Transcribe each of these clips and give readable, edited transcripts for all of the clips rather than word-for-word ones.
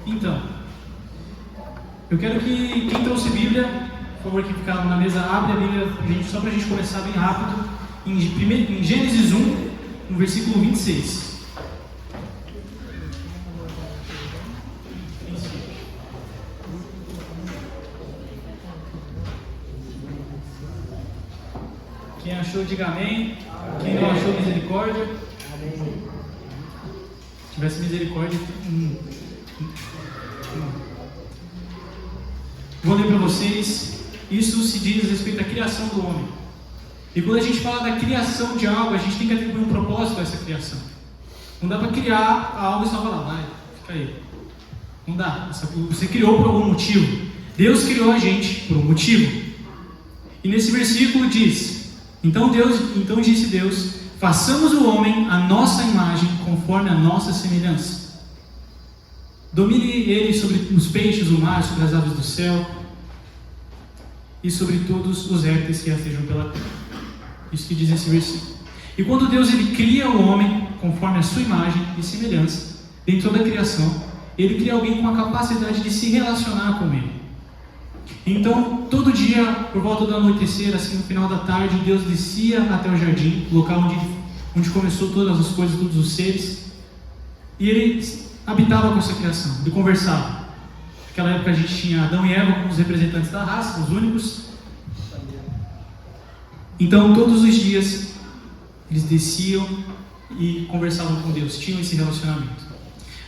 Então, eu quero que quem trouxe Bíblia, por favor, que ficar na mesa, abre a Bíblia, só para a gente começar bem rápido, em Gênesis 1, no versículo 26. Quem achou, diga amém. Quem não achou, misericórdia. Se tivesse misericórdia. Vou ler para vocês. Isso se diz respeito à criação do homem. E quando a gente fala da criação de algo, a gente tem que atribuir um propósito a essa criação. Não dá para criar algo e só falar, vai, fica aí. Não dá. Você criou por algum motivo. Deus criou a gente por um motivo. E nesse versículo diz: Então disse Deus: façamos o homem à nossa imagem, conforme a nossa semelhança. Domine ele sobre os peixes do mar, sobre as aves do céu e sobre todos os répteis que rastejam pela terra. Isso que diz esse versículo. E quando Deus ele cria o homem conforme a sua imagem e semelhança, dentro da criação, ele cria alguém com a capacidade de se relacionar com ele. Então, todo dia, por volta do anoitecer, assim no final da tarde, Deus descia até o jardim, o local onde começou todas as coisas, todos os seres, e ele habitava com essa criação, ele conversava. Naquela época a gente tinha Adão e Eva como os representantes da raça, os únicos. Então, todos os dias, eles desciam e conversavam com Deus, tinham esse relacionamento.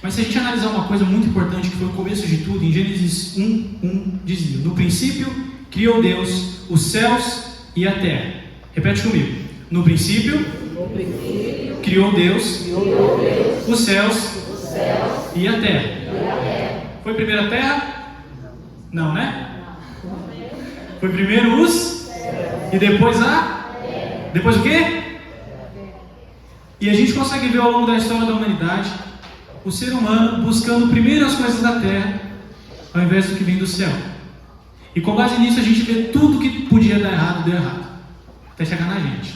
Mas se a gente analisar uma coisa muito importante, que foi o começo de tudo, em Gênesis 1 dizia: no princípio criou Deus os céus e a terra. Repete comigo. No princípio criou Deus os céus e a terra. Foi primeiro a terra? Não, né? Foi primeiro os e depois a? Depois o quê? E a gente consegue ver ao longo da história da humanidade o ser humano buscando primeiro as coisas da terra, ao invés do que vem do céu. E com base nisso a gente vê tudo que podia dar errado, deu errado, até chegar na gente.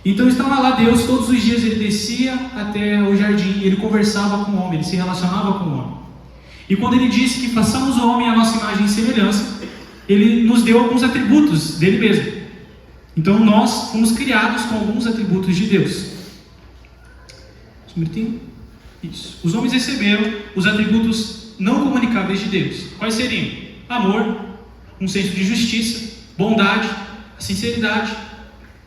Então estava lá Deus, todos os dias ele descia até o jardim, ele conversava com o homem, ele se relacionava com o homem. E quando ele disse que façamos o homem à nossa imagem e semelhança, ele nos deu alguns atributos dele mesmo. Então nós fomos criados com alguns atributos de Deus. Isso. Os homens receberam os atributos não comunicáveis de Deus. Quais seriam? Amor, um senso de justiça, bondade, sinceridade.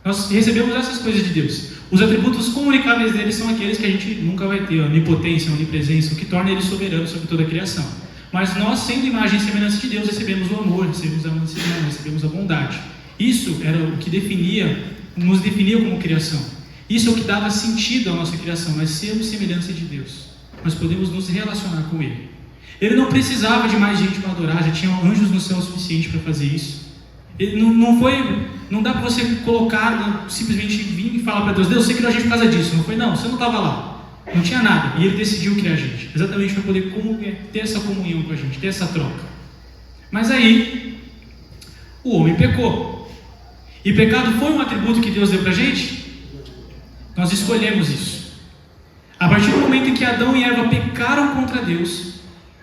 Nós recebemos essas coisas de Deus. Os atributos comunicáveis dele são aqueles que a gente nunca vai ter: a onipotência, a onipresença, o que torna ele soberano sobre toda a criação. Mas nós, sendo imagem e semelhança de Deus, recebemos o amor, recebemos a mansidão, recebemos a bondade. Isso era o que nos definia como criação. Isso é o que dava sentido à nossa criação. Nós somos semelhança de Deus. Nós podemos nos relacionar com Ele. Ele não precisava de mais gente para adorar. Já tinha anjos no céu o suficiente para fazer isso. Ele não dá para você colocar, simplesmente vir e falar para Deus: Deus, você criou a gente por causa disso. Não foi, não, você não estava lá. Não tinha nada. E Ele decidiu criar a gente. Exatamente para poder ter essa comunhão com a gente, ter essa troca. Mas aí, o homem pecou. E pecado foi um atributo que Deus deu para a gente? Nós escolhemos isso. A partir do momento em que Adão e Eva pecaram contra Deus,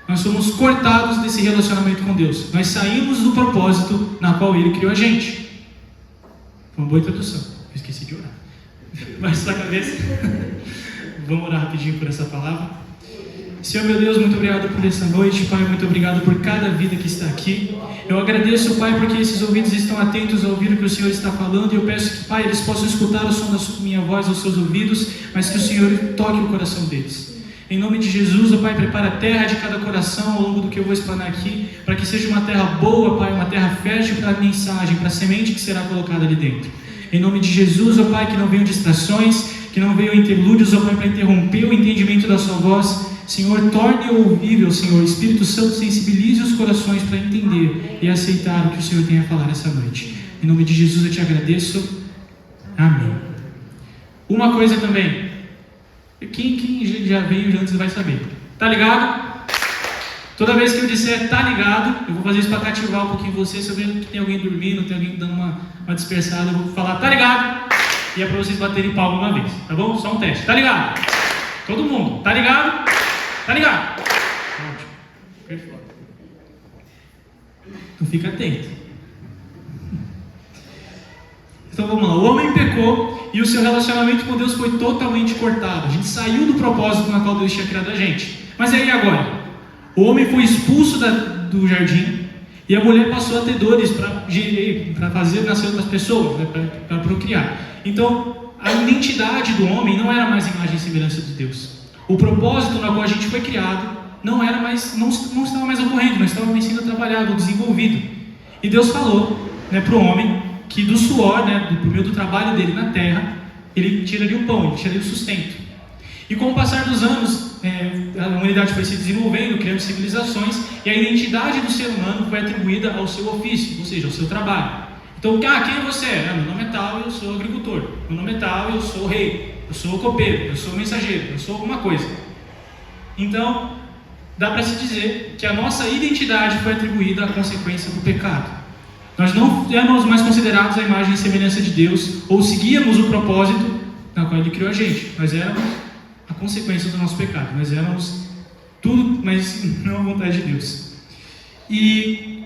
nós fomos cortados desse relacionamento com Deus. Nós saímos do propósito na qual Ele criou a gente. Foi uma boa introdução. Eu esqueci de orar. Baixa a cabeça. Vamos orar rapidinho por essa palavra. Senhor meu Deus, muito obrigado por essa noite, Pai. Muito obrigado por cada vida que está aqui. Eu agradeço, Pai, porque esses ouvidos estão atentos a ouvir o que o Senhor está falando. E eu peço que, Pai, eles possam escutar o som da minha voz aos seus ouvidos, mas que o Senhor toque o coração deles. Em nome de Jesus, ó Pai, prepara a terra de cada coração ao longo do que eu vou explanar aqui, para que seja uma terra boa, Pai, uma terra fértil para a mensagem, para a semente que será colocada ali dentro. Em nome de Jesus, ó Pai, que não venham distrações, que não venham interlúdios, ó Pai, para interromper o entendimento da sua voz. Senhor, torne ouvível, Senhor. Espírito Santo, sensibilize os corações para entender e aceitar o que o Senhor tem a falar essa noite. Em nome de Jesus eu te agradeço. Amém. Uma coisa também. Quem já veio antes vai saber. Tá ligado? Toda vez que eu disser tá ligado, eu vou fazer isso para cativar um pouquinho você. Se eu ver que tem alguém dormindo, tem alguém dando uma dispersada, eu vou falar tá ligado. E é para vocês baterem palma uma vez, tá bom? Só um teste. Tá ligado? Todo mundo. Tá ligado? Tá ligado? Ótimo. Perfeito. Então fica atento. Então vamos lá. O homem pecou e o seu relacionamento com Deus foi totalmente cortado. A gente saiu do propósito na qual Deus tinha criado a gente. Mas aí agora? O homem foi expulso do jardim e a mulher passou a ter dores para fazer nascer outras pessoas, né, para procriar. Então, a identidade do homem não era mais imagem e semelhança de Deus. O propósito na qual a gente foi criado não estava mais ocorrendo, não estava mais sendo trabalhado, desenvolvido. E Deus falou, né, para o homem que do suor, né, por meio do trabalho dele na terra, ele tiraria o pão, ele tiraria o sustento. E com o passar dos anos, a humanidade foi se desenvolvendo, criando civilizações, e a identidade do ser humano foi atribuída ao seu ofício, ou seja, ao seu trabalho. Então, quem é você? Meu nome é tal e eu sou agricultor. Meu nome é tal e eu sou rei. Eu sou copeiro, eu sou mensageiro, eu sou alguma coisa. Então, dá para se dizer que a nossa identidade foi atribuída à consequência do pecado. Nós não éramos mais considerados a imagem e semelhança de Deus, ou seguíamos o propósito na qual Ele criou a gente. Nós éramos a consequência do nosso pecado. Nós éramos tudo, mas não a vontade de Deus. E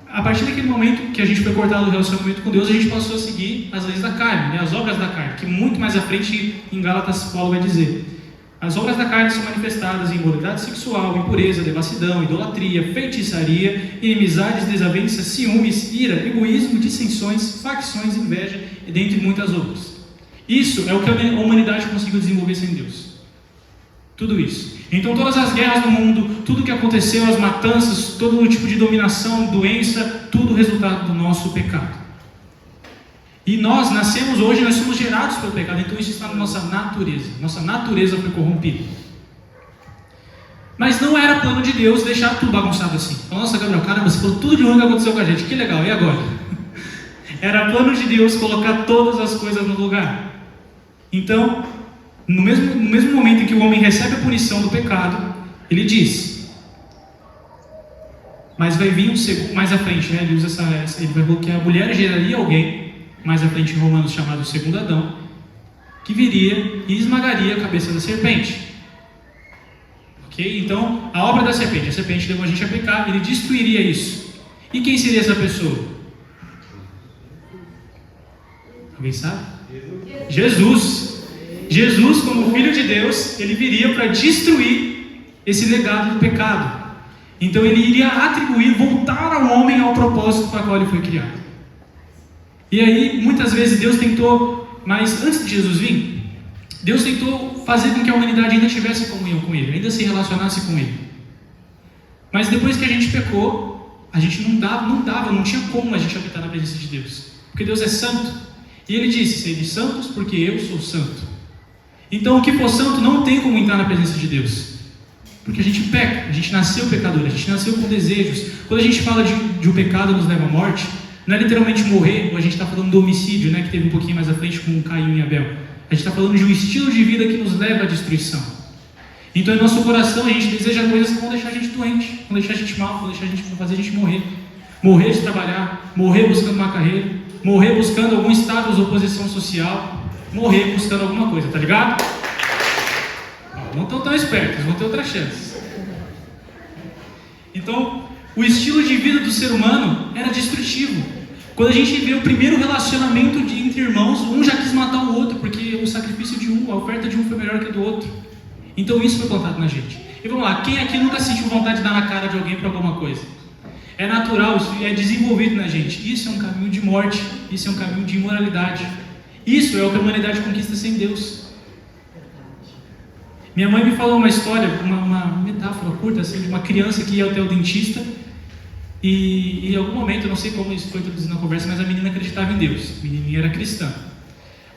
a partir daquele momento que a gente foi cortado do relacionamento com Deus, a gente passou a seguir as leis da carne, né? As obras da carne, que muito mais à frente em Gálatas Paulo vai dizer. As obras da carne são manifestadas em imoralidade sexual, impureza, devassidão, idolatria, feitiçaria, inimizades, desavenças, ciúmes, ira, egoísmo, dissensões, facções, inveja, e dentre muitas outras. Isso é o que a humanidade conseguiu desenvolver sem Deus. Tudo isso. Então todas as guerras do mundo, tudo que aconteceu, as matanças, todo tipo de dominação, doença, tudo resultado do nosso pecado. E nós nascemos hoje, nós somos gerados pelo pecado, então isso está na nossa natureza. Nossa natureza foi corrompida. Mas não era plano de Deus deixar tudo bagunçado assim. Nossa, Gabriel, caramba, você falou tudo de ruim que aconteceu com a gente, que legal, e agora? Era plano de Deus colocar todas as coisas no lugar. Então, no mesmo momento em que o homem recebe a punição do pecado, ele diz, mas vai vir um segundo, mais à frente, né? Ele usa ele vai falar que a mulher geraria alguém, mais à frente em Romanos, chamado segundo Adão, que viria e esmagaria a cabeça da serpente. Ok? Então, a obra da serpente, a serpente levou a gente a pecar, ele destruiria isso. E quem seria essa pessoa? Alguém sabe? Jesus. Jesus, como Filho de Deus, ele viria para destruir esse legado do pecado. Então ele iria atribuir, voltar ao homem ao propósito para o qual ele foi criado. E aí, muitas vezes Deus tentou, mas antes de Jesus vir, Deus tentou fazer com que a humanidade ainda tivesse comunhão com Ele, ainda se relacionasse com Ele. Mas depois que a gente pecou, a gente não tinha como a gente habitar na presença de Deus. Porque Deus é santo. E Ele disse, sede santos porque eu sou santo. Então o que for santo não tem como entrar na presença de Deus. Porque a gente peca, a gente nasceu pecador, a gente nasceu com desejos. Quando a gente fala de o pecado nos leva à morte, não é literalmente morrer, ou a gente está falando do homicídio, né, que teve um pouquinho mais à frente com Caim e Abel. A gente está falando de um estilo de vida que nos leva à destruição. Então, em nosso coração, a gente deseja coisas que vão deixar a gente doente, vão deixar a gente mal, vão fazer a gente morrer. Morrer de trabalhar, morrer buscando uma carreira, morrer buscando algum status ou posição social, morrer buscando alguma coisa, tá ligado? Não estão tão espertos, vão ter outras chances. Então, o estilo de vida do ser humano era destrutivo. Quando a gente vê o primeiro relacionamento entre irmãos, um já quis matar o outro, porque o sacrifício de um, a oferta de um foi melhor que a do outro. Então isso foi plantado na gente. E vamos lá, quem aqui nunca sentiu vontade de dar na cara de alguém por alguma coisa? É natural, isso é desenvolvido na gente. Isso é um caminho de morte, isso é um caminho de imoralidade. Isso é o que a humanidade conquista sem Deus. Minha mãe me falou uma história, uma metáfora curta, assim, de uma criança que ia até o dentista e em algum momento, eu não sei como isso foi introduzido na conversa, mas a menina acreditava em Deus, a menininha era cristã.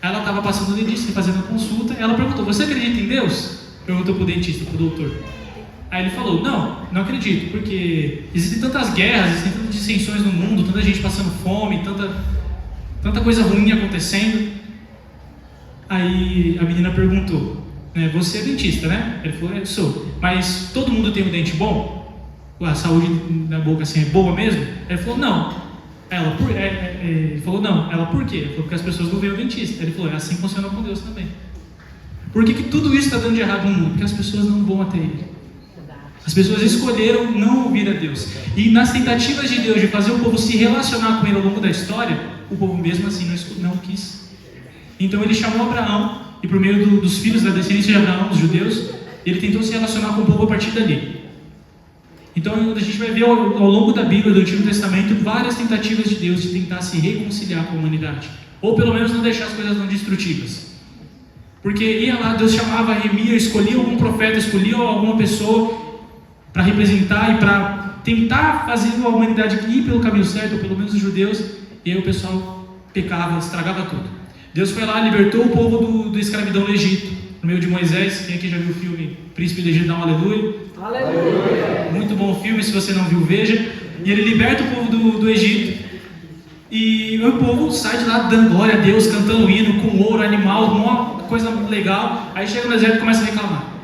Ela estava passando no dentista, fazendo a consulta, ela perguntou, você acredita em Deus? Perguntou para o dentista, para o doutor. Aí ele falou, não acredito, porque existem tantas guerras, existem tantas dissensões no mundo, tanta gente passando fome, tanta coisa ruim acontecendo. Aí a menina perguntou, você é dentista, né? Ele falou, sou. Mas todo mundo tem um dente bom? A saúde da boca assim é boa mesmo? Ele falou, não. Ele falou, não. Ela, por quê? Ele falou, porque as pessoas não veem o dentista. Ele falou, assim funciona com Deus também. Por que tudo isso está dando de errado no mundo? Porque as pessoas não vão até Ele. As pessoas escolheram não ouvir a Deus. E nas tentativas de Deus de fazer o povo se relacionar com ele ao longo da história, o povo mesmo assim não quis. Então ele chamou Abraão, e por meio dos filhos da descendência de Abraão, os judeus, ele tentou se relacionar com o povo a partir dali. Então a gente vai ver ao longo da Bíblia, do Antigo Testamento, várias tentativas de Deus de tentar se reconciliar com a humanidade. Ou pelo menos não deixar as coisas não destrutivas. Porque ia lá, Deus chamava, remia, escolhia algum profeta, escolhia alguma pessoa para representar e para tentar fazer a humanidade ir pelo caminho certo, ou pelo menos os judeus, e aí o pessoal pecava, estragava tudo. Deus foi lá, libertou o povo da escravidão no Egito, no meio de Moisés. Quem aqui já viu o filme Príncipe do Egito, dá um aleluia? Aleluia! Muito bom filme, se você não viu, veja. E ele liberta o povo do Egito, e o povo sai de lá dando glória a Deus, cantando hino, com ouro, animal, uma coisa legal. Aí chega no deserto e começa a reclamar.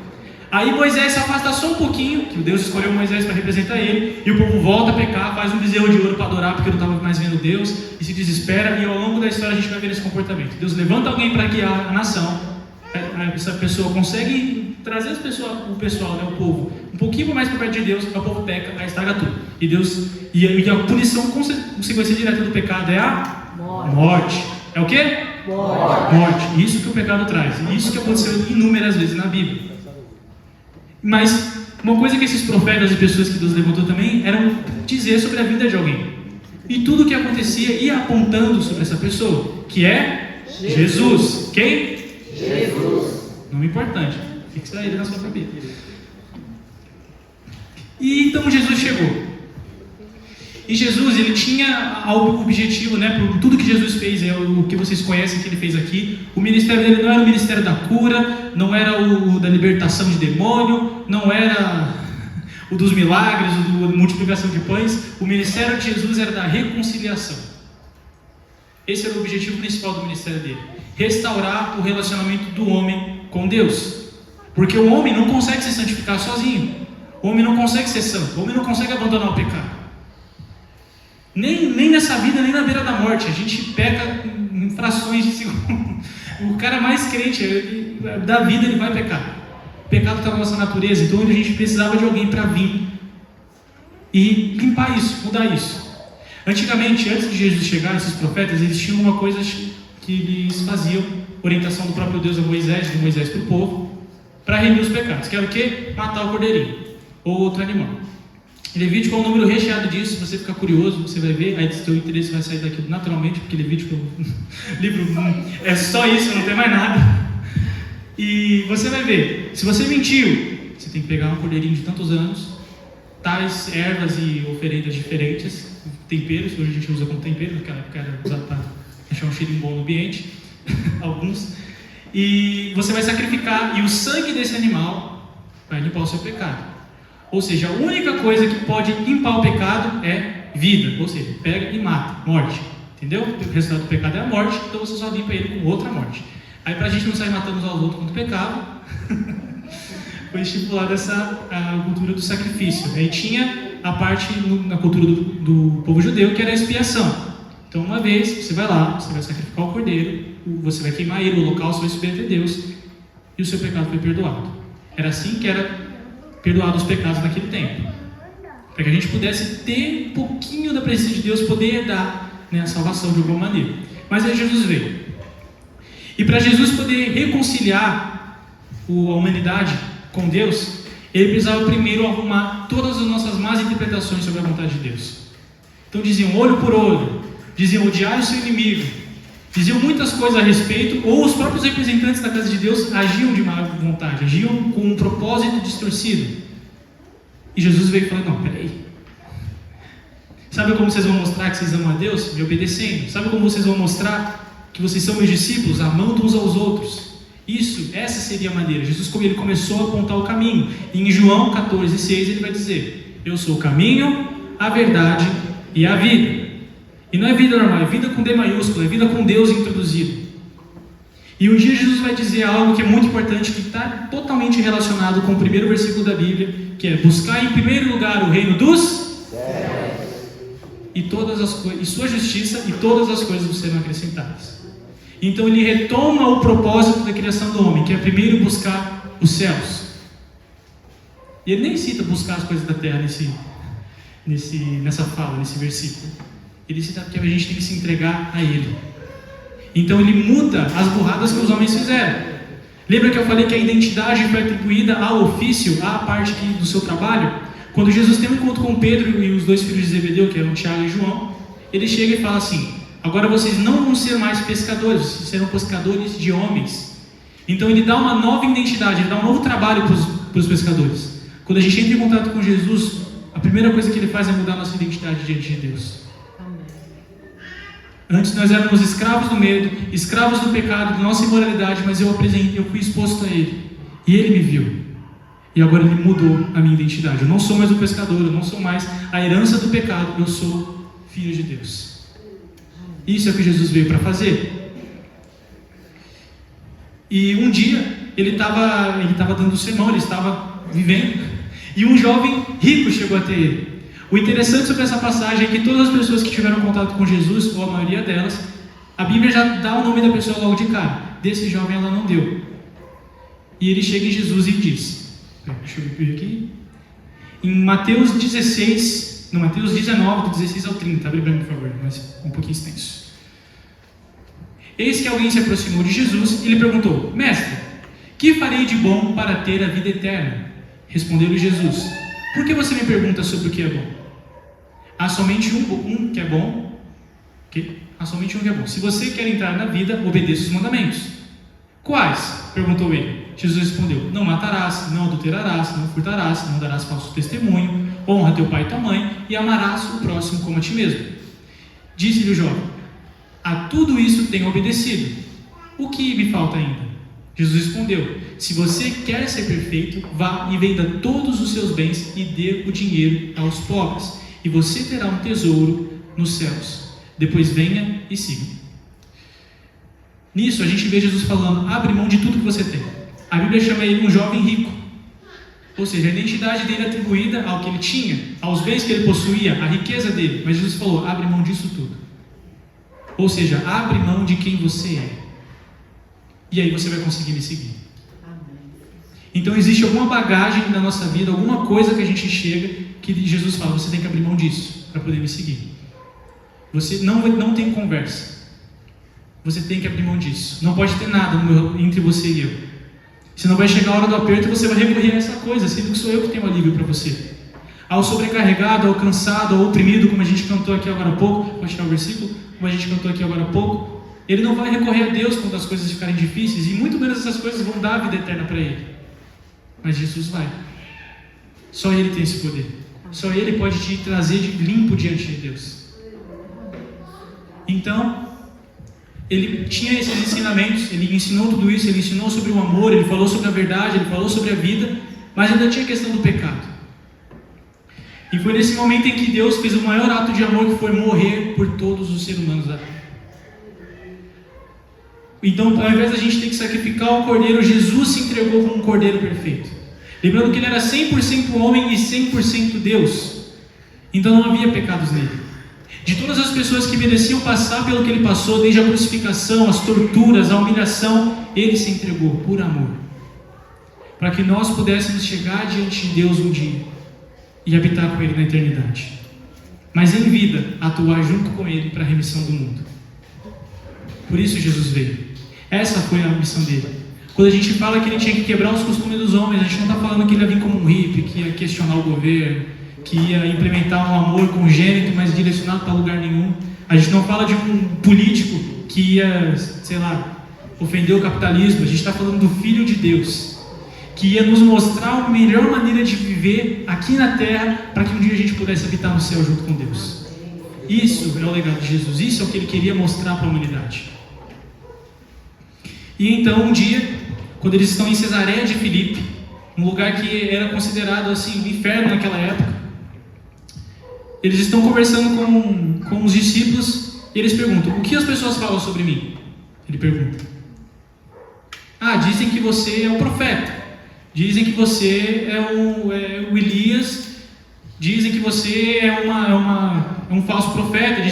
Aí Moisés se afasta só um pouquinho, que Deus escolheu Moisés para representar ele, e o povo volta a pecar, faz um bezerro de ouro para adorar, porque não estava mais vendo Deus, e se desespera, e ao longo da história a gente vai ver esse comportamento. Deus levanta alguém para guiar a nação, essa pessoa consegue trazer o pessoal, né, o povo, um pouquinho mais para perto de Deus, aí o povo peca, aí estraga tudo. E a punição, consequência direta do pecado é a morte. É o quê? Morte. Isso que o pecado traz, isso que aconteceu inúmeras vezes na Bíblia. Mas uma coisa que esses profetas e pessoas que Deus levantou também eram dizer sobre a vida de alguém. E tudo o que acontecia ia apontando sobre essa pessoa, que é Jesus. Quem? Jesus. Nome importante. Fixa ele na sua cabeça. E então Jesus chegou. E Jesus, ele tinha o objetivo, né, por tudo que Jesus fez, o que vocês conhecem que ele fez aqui. O ministério dele não era o ministério da cura, não era o da libertação de demônio, não era o dos milagres, o da multiplicação de pães. O ministério de Jesus era da reconciliação. Esse era o objetivo principal do ministério dele: restaurar o relacionamento do homem com Deus. Porque o homem não consegue se santificar sozinho, o homem não consegue ser santo, o homem não consegue abandonar o pecado. Nem nessa vida, nem na beira da morte. A gente peca em frações de segundo. O cara mais crente da vida, ele vai pecar. O pecado está na nossa natureza. Então a gente precisava de alguém para vir e limpar isso, mudar isso. Antigamente, antes de Jesus chegar, esses profetas, eles tinham uma coisa que eles faziam, orientação do próprio Deus a Moisés, de Moisés para o povo, para remir os pecados. Que era o quê? Matar o cordeirinho ou outro animal. Levítico é um número recheado disso. Se você ficar curioso, você vai ver, aí seu interesse vai sair daqui naturalmente, porque Levítico livro é só isso, não tem mais nada. E você vai ver, se você mentiu, você tem que pegar um cordeirinho de tantos anos, tais ervas e oferendas diferentes, temperos, hoje a gente usa como tempero, naquela época era usado para deixar um cheirinho bom no ambiente, alguns, e você vai sacrificar, e o sangue desse animal vai limpar o seu pecado. Ou seja, a única coisa que pode limpar o pecado é vida. Ou seja, pega e mata, morte. Entendeu? O resultado do pecado é a morte, então você só limpa ele com outra morte. Aí, para a gente não sair matando uns aos outros quando pecado, foi estipulada a cultura do sacrifício. Aí tinha a parte na cultura do povo judeu, que era a expiação. Então, uma vez, você vai lá, você vai sacrificar o cordeiro, você vai queimar ele, o holocausto vai subir até Deus, e o seu pecado foi perdoado. Era assim que era perdoado os pecados naquele tempo, para que a gente pudesse ter um pouquinho da presença de Deus, poder dar, né, a salvação de alguma maneira. Mas aí Jesus veio, e para Jesus poder reconciliar a humanidade com Deus, ele precisava primeiro arrumar todas as nossas más interpretações sobre a vontade de Deus. Então diziam olho por olho, diziam odiar o seu inimigo, diziam muitas coisas a respeito, ou os próprios representantes da casa de Deus agiam de má vontade, agiam com um propósito distorcido. E Jesus veio e falou: não, peraí. Sabe como vocês vão mostrar que vocês amam a Deus? Me obedecendo. Sabe como vocês vão mostrar que vocês são meus discípulos? Amando uns aos outros. Essa seria a maneira. Jesus, como ele começou a apontar o caminho. E em João 14,6 ele vai dizer: eu sou o caminho, a verdade e a vida. E não é vida normal, é vida com D maiúsculo, é vida com Deus introduzido. E um dia Jesus vai dizer algo que é muito importante, que está totalmente relacionado com o primeiro versículo da Bíblia, que é: buscar em primeiro lugar o reino dos céus, e sua justiça, e todas as coisas serão acrescentadas. Então ele retoma o propósito da criação do homem, que é primeiro buscar os céus. E ele nem cita buscar as coisas da terra nessa fala, nesse versículo. Ele cita que a gente tem que se entregar a Ele. Então ele muda as burradas que os homens fizeram. Lembra que eu falei que a identidade foi atribuída ao ofício, à parte do seu trabalho? Quando Jesus tem um encontro com Pedro e os 2 filhos de Zebedeu, que eram Tiago e João, ele chega e fala assim: agora vocês não vão ser mais pescadores, vocês serão pescadores de homens. Então ele dá uma nova identidade, ele dá um novo trabalho para os pescadores. Quando a gente entra em contato com Jesus, a primeira coisa que ele faz é mudar a nossa identidade diante de Deus. Antes nós éramos escravos do medo, escravos do pecado, da nossa imoralidade, mas eu fui exposto a Ele. E Ele me viu. E agora Ele mudou a minha identidade. Eu não sou mais um pescador, eu não sou mais a herança do pecado, eu sou filho de Deus. Isso é o que Jesus veio para fazer. E um dia, ele estava dando sermão, ele estava vivendo, e um jovem rico chegou até ele. O interessante sobre essa passagem é que todas as pessoas que tiveram contato com Jesus, ou a maioria delas, a Bíblia já dá o nome da pessoa logo de cara. Desse jovem ela não deu. E ele chega em Jesus e diz, deixa eu ver aqui, em Mateus 19, do 16 ao 30, abre para mim por favor, mas um pouquinho extenso. Eis que alguém se aproximou de Jesus e lhe perguntou: Mestre, que farei de bom para ter a vida eterna? Respondeu-lhe Jesus: Por que você me pergunta sobre o que é bom? Há somente um que é bom. Há somente um que é bom. Se você quer entrar na vida, obedeça os mandamentos. Quais? Perguntou ele. Jesus respondeu: Não matarás, não adulterarás, não furtarás, não darás falso testemunho, honra teu pai e tua mãe, e amarás o próximo como a ti mesmo. Disse-lhe o jovem: A tudo isso tenho obedecido. O que me falta ainda? Jesus respondeu: Se você quer ser perfeito, vá e venda todos os seus bens e dê o dinheiro aos pobres, e você terá um tesouro nos céus. Depois venha e siga. Nisso a gente vê Jesus falando: abre mão de tudo que você tem. A Bíblia chama ele um jovem rico, ou seja, a identidade dele atribuída ao que ele tinha, aos bens que ele possuía, a riqueza dele. Mas Jesus falou: abre mão disso tudo. Ou seja, abre mão de quem você é, e aí você vai conseguir me seguir. Então existe alguma bagagem na nossa vida, alguma coisa que a gente chega, que Jesus fala: você tem que abrir mão disso para poder me seguir. Você não tem conversa. Você tem que abrir mão disso. Não pode ter nada entre você e eu. Senão vai chegar a hora do aperto e você vai recorrer a essa coisa, sendo que sou eu que tenho alívio para você. Ao sobrecarregado, ao cansado, ao oprimido, como a gente cantou aqui agora há pouco, vou tirar o versículo, como a gente cantou aqui agora há pouco, ele não vai recorrer a Deus quando as coisas ficarem difíceis, e muito menos essas coisas vão dar a vida eterna para ele. Mas Jesus vai. Só Ele tem esse poder. Só Ele pode te trazer de limpo diante de Deus. Então, ele tinha esses ensinamentos, ele ensinou tudo isso, ele ensinou sobre o amor, ele falou sobre a verdade, ele falou sobre a vida, mas ainda tinha a questão do pecado. E foi nesse momento em que Deus fez o maior ato de amor, que foi morrer por todos os seres humanos da terra. Então, ao invés da gente ter que sacrificar o cordeiro, Jesus se entregou como um cordeiro perfeito. Lembrando que ele era 100% homem e 100% Deus. Então não havia pecados nele. De todas as pessoas que mereciam passar pelo que ele passou, desde a crucificação, as torturas, a humilhação, ele se entregou por amor, para que nós pudéssemos chegar diante de Deus um dia e habitar com Ele na eternidade, mas em vida atuar junto com Ele para a remissão do mundo. Por isso Jesus veio. Essa foi a missão dele. Quando a gente fala que ele tinha que quebrar os costumes dos homens, a gente não está falando que ele ia vir como um hippie, que ia questionar o governo, que ia implementar um amor congênito, mas direcionado para lugar nenhum. A gente não fala de um político que ia, ofender o capitalismo. A gente está falando do Filho de Deus, que ia nos mostrar a melhor maneira de viver aqui na terra, para que um dia a gente pudesse habitar no céu junto com Deus. Isso é o legado de Jesus, isso é o que ele queria mostrar para a humanidade. E então um dia, quando eles estão em Cesareia de Filipe, um lugar que era considerado assim, um inferno naquela época, eles estão conversando com os discípulos e eles perguntam: o que as pessoas falam sobre mim? Ele pergunta: dizem que você é um profeta, dizem que você é o Elias, dizem que você é um falso profeta,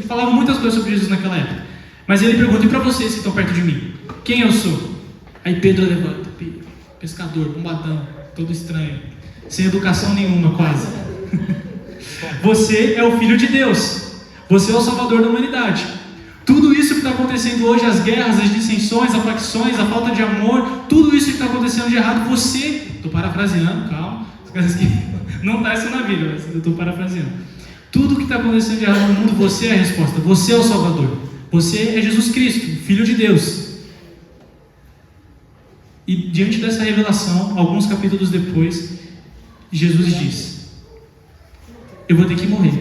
falavam muitas coisas sobre Jesus naquela época. Mas ele pergunta: e para vocês que estão perto de mim, quem eu sou? Aí Pedro levanta: pescador, bombadão, todo estranho. sem educação nenhuma, quase. Você é o Filho de Deus. Você é o Salvador da humanidade. Tudo isso que está acontecendo hoje, as guerras, as dissensões, as facções, a falta de amor, tudo isso que está acontecendo de errado, você, estou parafraseando, calma, as coisas que não está isso na Bíblia, mas eu estou parafraseando. Tudo que está acontecendo de errado no mundo, você é a resposta, você é o Salvador, você é Jesus Cristo, Filho de Deus. E diante dessa revelação, alguns capítulos depois, Jesus diz: eu vou ter que morrer.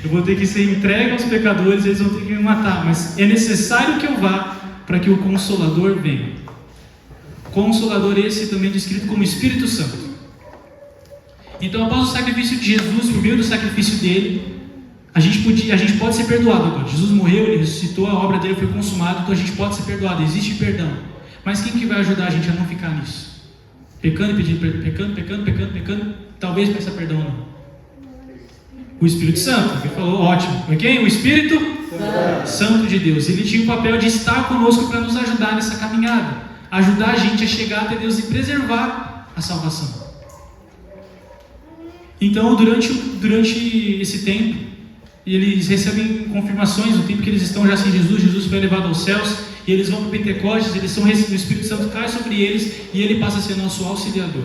Eu vou ter que ser entregue aos pecadores, eles vão ter que me matar, mas é necessário que eu vá para que o Consolador venha. Consolador esse também descrito como Espírito Santo. Então, após o sacrifício de Jesus, por meio do sacrifício dele, a gente pode ser perdoado agora. Jesus morreu, ele ressuscitou, a obra dele foi consumada, então a gente pode ser perdoado, existe perdão. Mas quem que vai ajudar a gente a não ficar nisso? Pecando e pedindo, pecando, talvez peça perdão ou não. O Espírito Santo, ele falou, ótimo. Quem? O Espírito Santo de Deus. Ele tinha o papel de estar conosco para nos ajudar nessa caminhada, ajudar a gente a chegar até Deus e preservar a salvação. Então, durante esse tempo, eles recebem confirmações do tempo que eles estão já sem Jesus. Jesus foi levado aos céus e eles vão para o Pentecostes. O Espírito Santo cai sobre eles e ele passa a ser nosso auxiliador.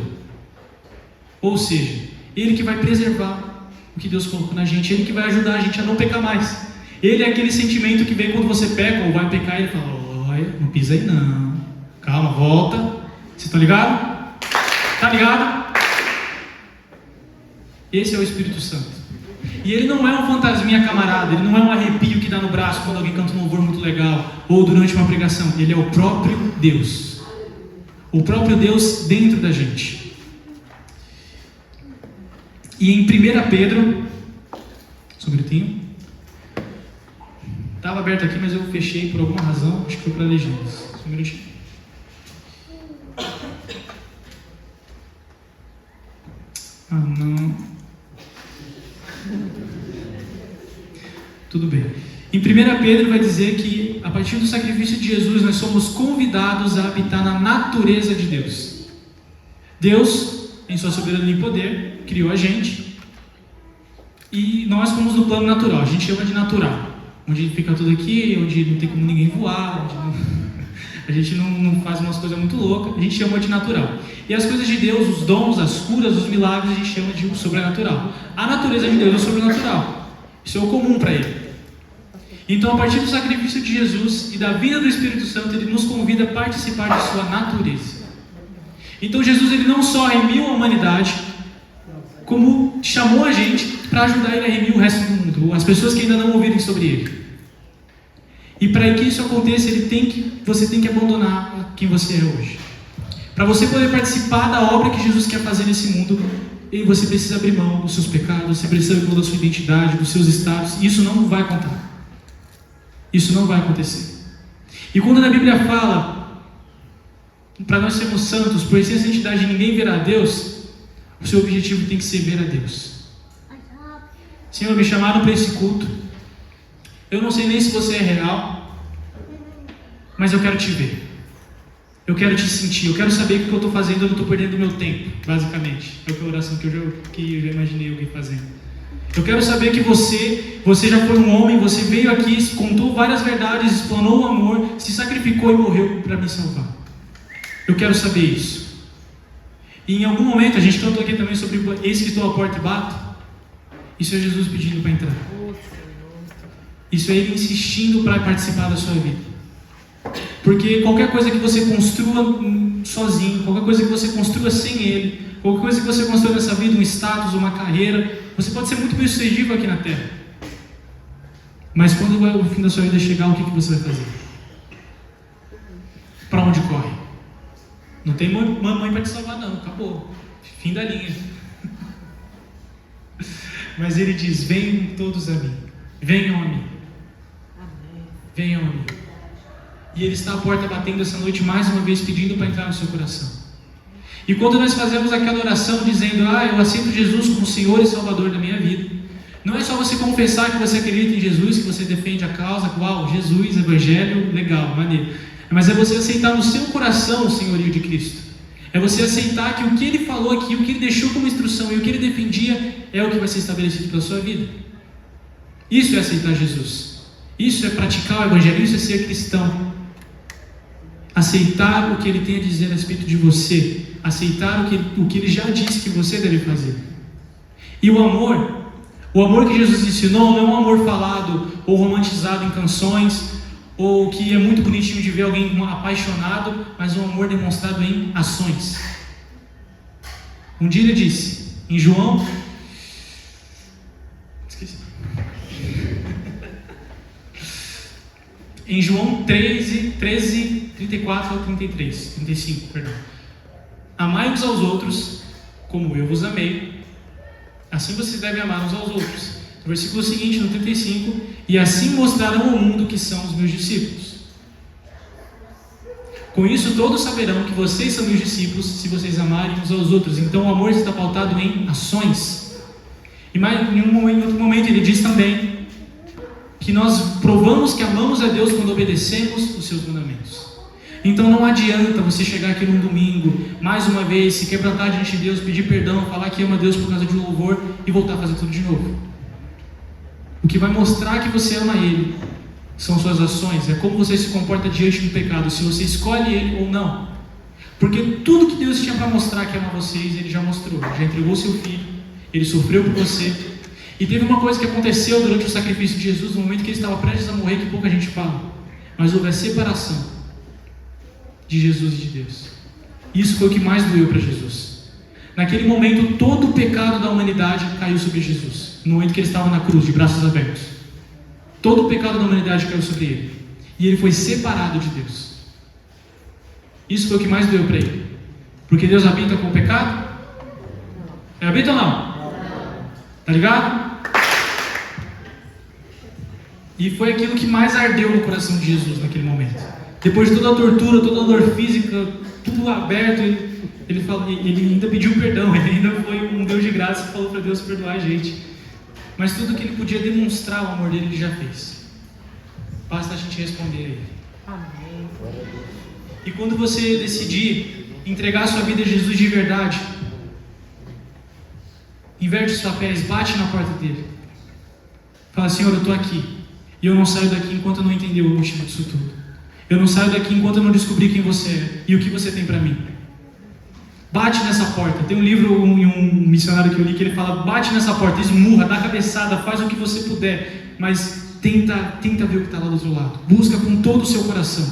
Ou seja, ele que vai preservar o que Deus colocou na gente, ele que vai ajudar a gente a não pecar mais. Ele é aquele sentimento que vem quando você peca ou vai pecar e ele fala: olha, não pisa aí não, calma, volta. Vocês estão ligados? Está ligado? Esse é o Espírito Santo. E ele não é um fantasminha camarada, ele não é um arrepio que dá no braço quando alguém canta um louvor muito legal, ou durante uma pregação. Ele é o próprio Deus. O próprio Deus dentro da gente. E em 1 Pedro, só um minutinho, estava aberto aqui, mas eu fechei por alguma razão, acho que foi para legendas. Só um minutinho. Não. Tudo bem. Em 1 Pedro vai dizer que a partir do sacrifício de Jesus nós somos convidados a habitar na natureza de Deus. Deus, em sua soberania e poder, criou a gente e nós fomos no plano natural. A gente chama de natural, onde fica tudo aqui, onde não tem como ninguém voar, a gente não faz umas coisas muito loucas, a gente chama de natural. E as coisas de Deus, os dons, as curas, os milagres, a gente chama de sobrenatural. A natureza de Deus é o sobrenatural, isso é o comum para ele. Então, a partir do sacrifício de Jesus e da vinda do Espírito Santo, ele nos convida a participar de sua natureza. Então Jesus, ele não só remiu a humanidade, como chamou a gente para ajudar ele a remir o resto do mundo, as pessoas que ainda não ouviram sobre ele. E para que isso aconteça, você tem que abandonar quem você é hoje. Para você poder participar da obra que Jesus quer fazer nesse mundo, você precisa abrir mão dos seus pecados, você precisa abrir mão da sua identidade, dos seus status, e isso não vai contar. Isso não vai acontecer. E quando na Bíblia fala para nós sermos santos, por sem a santidade ninguém verá a Deus, o seu objetivo tem que ser ver a Deus. Senhor, me chamaram para esse culto, eu não sei nem se você é real, mas eu quero te ver, eu quero te sentir, eu quero saber que o que eu estou fazendo, eu não estou perdendo meu tempo, basicamente. É a oração que eu já imaginei alguém fazendo. Eu quero saber que você já foi um homem, você veio aqui, contou várias verdades, explanou o amor, se sacrificou e morreu para me salvar. Eu quero saber isso. E em algum momento, a gente cantou aqui também sobre eis que estou à porta e bato. Isso é Jesus pedindo para entrar. Isso é Ele insistindo para participar da sua vida. Porque qualquer coisa que você construa sozinho, qualquer coisa que você construa sem Ele, qualquer coisa que você construa nessa vida, um status, uma carreira, você pode ser muito bem sucedido aqui na Terra. Mas quando o fim da sua vida chegar, o que você vai fazer? Para onde corre? Não tem mamãe para te salvar não, acabou. Fim da linha. Mas Ele diz, venham todos a mim. Venham a mim. Venham a mim. E Ele está à porta batendo essa noite mais uma vez, pedindo para entrar no seu coração. E quando nós fazemos aquela oração dizendo, eu aceito Jesus como Senhor e Salvador da minha vida, não é só você confessar que você acredita em Jesus, que você defende a causa, que uau, Jesus, Evangelho, legal, maneiro. Mas é você aceitar no seu coração o senhorio de Cristo. É você aceitar que o que ele falou aqui, o que ele deixou como instrução e o que ele defendia é o que vai ser estabelecido pela sua vida. Isso é aceitar Jesus. Isso é praticar o evangelho, isso é ser cristão. Aceitar o que ele tem a dizer a respeito de você. Aceitar o que ele já disse que você deve fazer. E o amor que Jesus ensinou não é um amor falado ou romantizado em canções, ou que é muito bonitinho de ver alguém apaixonado, mas um amor demonstrado em ações. Um dia ele disse, em João... Esqueci. Em João 13, 34 ao 35, perdão. Amai-vos aos outros, como eu vos amei, assim vocês devem amar uns aos outros. No versículo seguinte, no 35, e assim mostrarão ao mundo que são os meus discípulos. Com isso todos saberão que vocês são meus discípulos, se vocês amarem uns aos outros. Então o amor está pautado em ações. E em outro momento ele diz também que nós provamos que amamos a Deus quando obedecemos os seus mandamentos. Então não adianta você chegar aqui num domingo, mais uma vez, se quebrantar diante de Deus, pedir perdão, falar que ama a Deus por causa de louvor e voltar a fazer tudo de novo. O que vai mostrar que você ama Ele são suas ações, é como você se comporta diante do pecado, se você escolhe Ele ou não. Porque tudo que Deus tinha para mostrar que ama vocês, Ele já mostrou, já entregou seu Filho, Ele sofreu por você. E teve uma coisa que aconteceu durante o sacrifício de Jesus, no momento que Ele estava prestes a morrer, que pouca gente fala, mas houve a separação de Jesus e de Deus. Isso foi o que mais doeu para Jesus. Naquele momento, todo o pecado da humanidade caiu sobre Jesus, no momento que Ele estava na cruz, de braços abertos. Todo o pecado da humanidade caiu sobre Ele, e Ele foi separado de Deus. Isso foi o que mais doeu para Ele. Porque Deus habita com o pecado? Habita ou não? Tá ligado? E foi aquilo que mais ardeu no coração de Jesus naquele momento. Depois de toda a tortura, toda a dor física, tudo aberto, ele ainda pediu perdão, ele ainda foi um Deus de graça e falou para Deus perdoar a gente. Mas tudo que ele podia demonstrar o amor dele, ele já fez. Basta a gente responder a ele. Amém. E quando você decidir entregar a sua vida a Jesus de verdade, inverte os papéis, bate na porta dele. Fala, Senhor, eu estou aqui. E eu não saio daqui enquanto eu não entender o motivo disso tudo. Eu não saio daqui enquanto eu não descobrir quem você é e o que você tem para mim. Bate nessa porta. Tem um livro, um missionário que eu li, que ele fala, bate nessa porta, esmurra, dá cabeçada, faz o que você puder, mas tenta ver o que está lá do outro lado. Busca com todo o seu coração.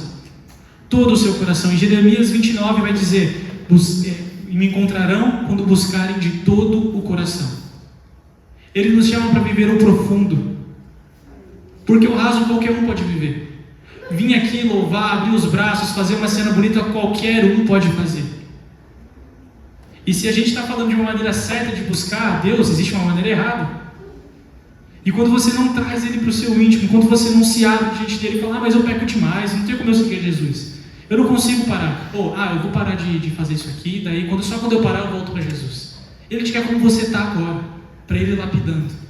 Todo o seu coração. Em Jeremias 29 vai dizer, me encontrarão quando buscarem de todo o coração. Ele nos chama para viver o profundo. Porque o raso qualquer um pode viver. Vir aqui louvar, abrir os braços, fazer uma cena bonita, qualquer um pode fazer. E se a gente está falando de uma maneira certa de buscar a Deus, existe uma maneira errada. E quando você não traz Ele para o seu íntimo, quando você não se abre diante dele e fala, mas eu peco demais, não tenho como eu seguir Jesus. Eu não consigo parar. Eu vou parar de fazer isso aqui, daí só quando eu parar eu volto para Jesus. Ele te quer como você está agora, para Ele lapidando.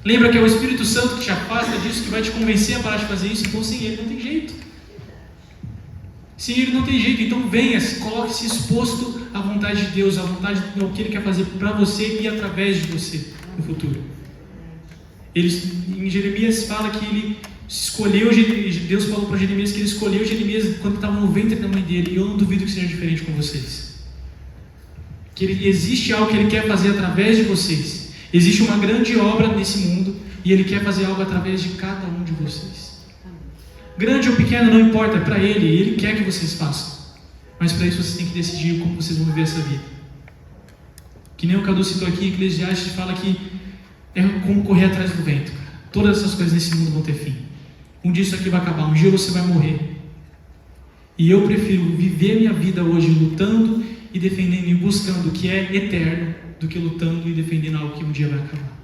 Lembra que é o Espírito Santo que te afasta disso, que vai te convencer a parar de fazer isso. Então sem Ele não tem jeito. Sem Ele não tem jeito. Então venha, coloque-se exposto à vontade de Deus, à vontade do que Ele quer fazer para você e através de você no futuro. Em Jeremias fala que Ele escolheu, Deus falou para Jeremias que Ele escolheu Jeremias quando estava no ventre da mãe dele. E eu não duvido que seja diferente com vocês. Que existe algo que Ele quer fazer através de vocês. Existe uma grande obra nesse mundo e Ele quer fazer algo através de cada um de vocês. Grande ou pequeno, não importa, é para Ele, e Ele quer que vocês façam. Mas para isso vocês têm que decidir como vocês vão viver essa vida. Que nem o Cadu citou aqui, Eclesiastes fala que é como correr atrás do vento. Todas essas coisas nesse mundo vão ter fim. Um dia isso aqui vai acabar, um dia você vai morrer. E eu prefiro viver minha vida hoje lutando e defendendo e buscando o que é eterno, do que lutando e defendendo algo que um dia vai acabar.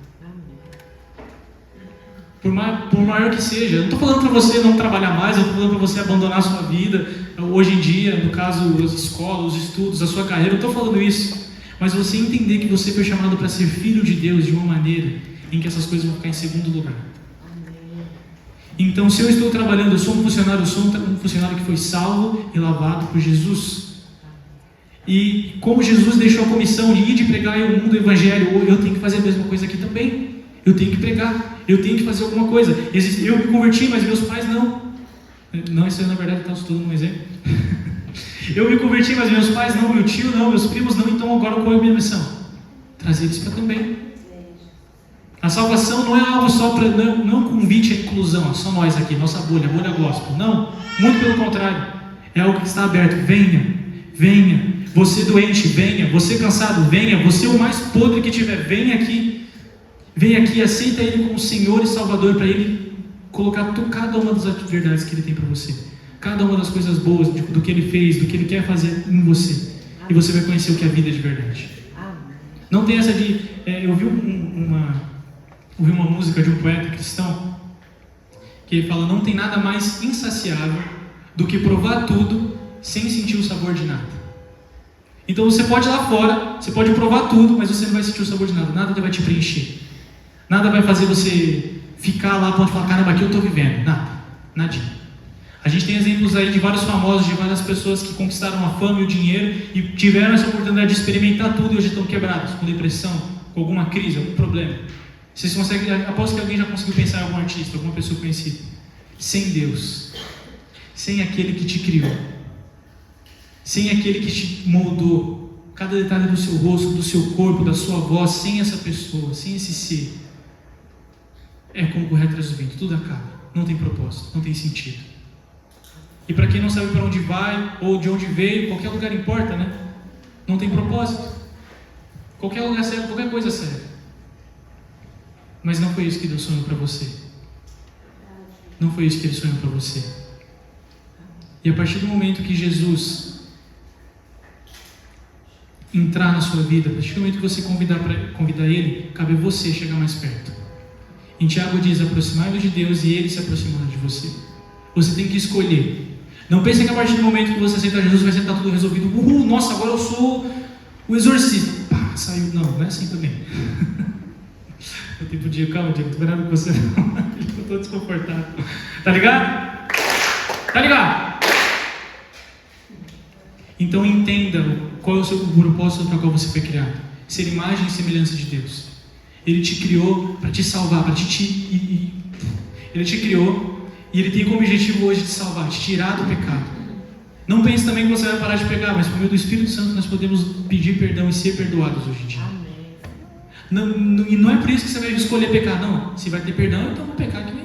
Por maior que seja, eu não estou falando para você não trabalhar mais, eu estou falando para você abandonar a sua vida, hoje em dia, no caso, as escolas, os estudos, a sua carreira, eu estou falando isso, mas você entender que você foi chamado para ser filho de Deus de uma maneira em que essas coisas vão ficar em segundo lugar. Então, se eu estou trabalhando, eu sou um funcionário que foi salvo e lavado por Jesus. E como Jesus deixou a comissão de ir de pregar ao mundo o evangelho, eu tenho que fazer a mesma coisa aqui também. Eu tenho que pregar, eu tenho que fazer alguma coisa. Eu me converti, mas meus pais não. Não, isso aí na verdade está estudando um exemplo. Eu me converti, mas meus pais não, meu tio não, meus primos não, então agora qual é a minha missão? Trazer eles para também. A salvação não é algo só para, não é um convite à inclusão, só nós aqui, nossa bolha, bolha gospel. Não, muito pelo contrário. É algo que está aberto. Venha, venha. Você doente, venha. Você cansado, venha. Você o mais podre que tiver, venha aqui. Venha aqui, aceita Ele como Senhor e Salvador, para Ele colocar cada uma das verdades que Ele tem para você. Cada uma das coisas boas, do que Ele fez, do que Ele quer fazer em você. E você vai conhecer o que é a vida de verdade. Não tem essa de... eu vi uma música de um poeta cristão que ele fala: não tem nada mais insaciável do que provar tudo sem sentir o sabor de nada. Então você pode ir lá fora, você pode provar tudo, mas você não vai sentir o sabor de nada. Nada vai te preencher. Nada vai fazer você ficar lá a ponto de falar: caramba, aqui eu estou vivendo. Nada, nadinha. A gente tem exemplos aí de vários famosos, de várias pessoas que conquistaram a fama e o dinheiro e tiveram essa oportunidade de experimentar tudo e hoje estão quebrados, com depressão, com alguma crise, algum problema. Vocês conseguem, aposto que alguém já conseguiu pensar em algum artista, alguma pessoa conhecida. Sem Deus, sem aquele que te criou, sem aquele que te moldou, cada detalhe do seu rosto, do seu corpo, da sua voz, sem essa pessoa, sem esse ser, é como correr atrás do vento, tudo acaba, não tem propósito, não tem sentido. E para quem não sabe para onde vai ou de onde veio, qualquer lugar importa, né? Não tem propósito. Qualquer lugar serve, qualquer coisa serve. Mas não foi isso que Deus sonhou para você. Não foi isso que Ele sonhou para você. E a partir do momento que Jesus entrar na sua vida, a partir do momento que você convidar Ele, cabe a você chegar mais perto. Em Tiago diz: aproximai-vos de Deus e Ele se aproximará de você. Você tem que escolher. Não pense que a partir do momento que você aceitar Jesus vai estar tudo resolvido. Nossa, agora eu sou o exorcista. Pá, saiu. Não é assim também. Eu tenho dia, calma, Diego, não tô vendo com você não. Eu estou desconfortável. Tá ligado? Tá ligado? Então entenda qual é o seu propósito para qual você foi criado. Ser imagem e semelhança de Deus. Ele te criou para te salvar, para Ele te criou e Ele tem como objetivo hoje te salvar, te tirar do pecado. Não pense também que você vai parar de pecar, mas por meio do Espírito Santo nós podemos pedir perdão e ser perdoados hoje em dia. E não é por isso que você vai escolher pecar, não. Se vai ter perdão, então vou pecar que nem.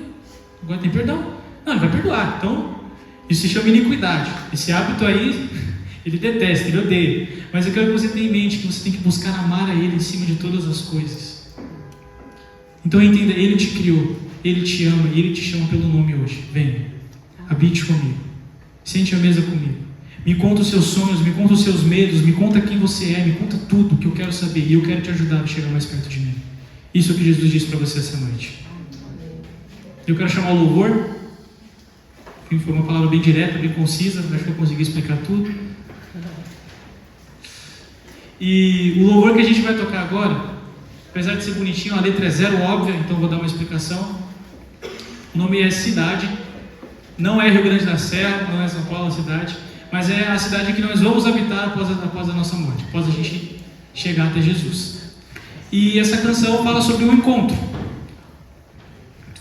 Agora tem perdão. Não, Ele vai perdoar. Então, isso se chama iniquidade. Esse hábito aí, Ele detesta, Ele odeia. Mas eu quero que você tenha em mente que você tem que buscar amar a Ele em cima de todas as coisas. Então entenda, Ele te criou, Ele te ama e Ele te chama pelo nome hoje. Venha, habite comigo, sente à mesa comigo. Me conta os seus sonhos, me conta os seus medos, me conta quem você é, me conta tudo que eu quero saber e eu quero te ajudar a chegar mais perto de mim. Isso é o que Jesus disse para você essa noite. Eu quero chamar o louvor, que foi uma palavra bem direta, bem concisa, acho que eu consegui explicar tudo. E o louvor que a gente vai tocar agora, apesar de ser bonitinho, a letra é zero óbvia, então vou dar uma explicação. O nome é Cidade, não é Rio Grande da Serra, não é São Paulo a cidade, mas é a cidade que nós vamos habitar após a nossa morte, após a gente chegar até Jesus. E essa canção fala sobre um encontro.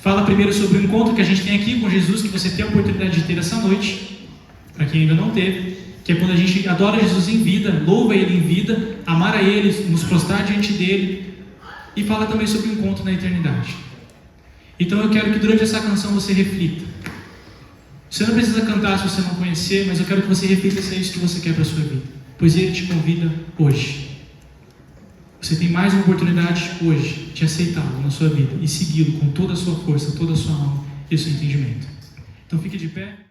Fala primeiro sobre o encontro que a gente tem aqui com Jesus, que você tem a oportunidade de ter essa noite, para quem ainda não teve, que é quando a gente adora Jesus em vida, louva Ele em vida, amar a Ele, nos prostrar diante dEle, e fala também sobre o encontro na eternidade. Então eu quero que durante essa canção você reflita. Você não precisa cantar se você não conhecer, mas eu quero que você reflita se é isso que você quer para a sua vida, pois Ele te convida hoje. Você tem mais uma oportunidade hoje de aceitá-lo na sua vida e segui-lo com toda a sua força, toda a sua alma e o seu entendimento. Então fique de pé.